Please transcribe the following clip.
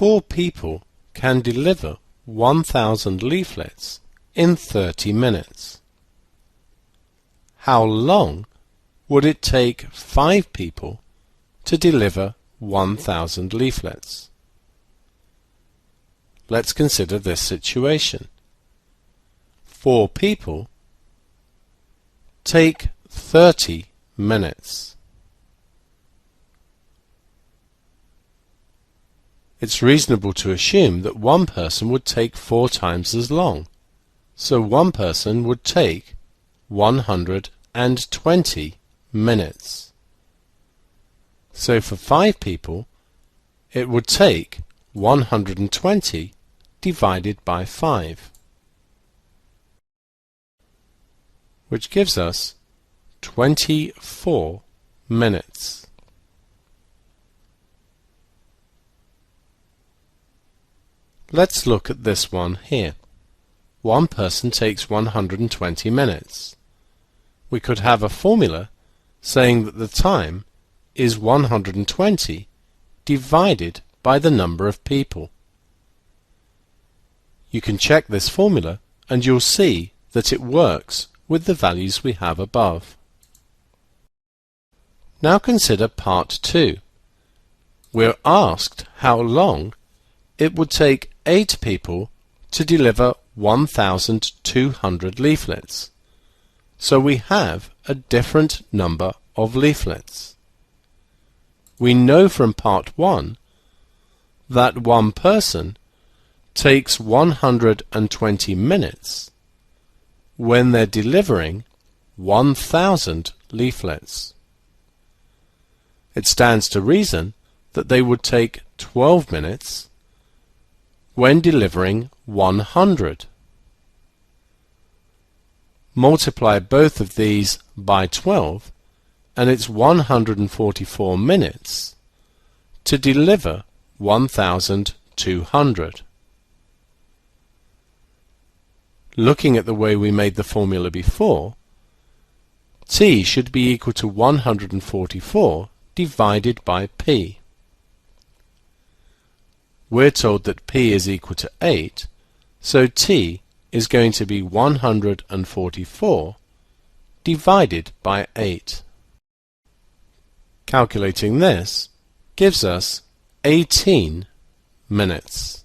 4 people can deliver 1,000 leaflets in 30 minutes. How long would it take 5 people to deliver 1,000 leaflets? Let's consider this situation. 4 people take 30 minutes. It's reasonable to assume that one person would take 4 times as long, so one person would take 120 minutes. So for 5 people, it would take 120 divided by 5, which gives us 24 minutes. Let's look at this one here. One person takes 120 minutes. We could have a formula saying that the time is 120 divided by the number of people. You can check this formula and you'll see that it works with the values we have above. Now consider part 2. We're asked how long it would take 8 people to deliver 1,200 leaflets. So we have a different number of leaflets. We know from part 1 that one person takes 120 minutes when they're delivering 1,000 leaflets. It stands to reason that they would take 12 minutes when delivering 100. Multiply both of these by 12 and it's 144 minutes to deliver 1,200. Looking at the way we made the formula before, t should be equal to 144 divided by p. We're told that p is equal to 8, so t is going to be 144 divided by 8. Calculating this gives us 18 minutes.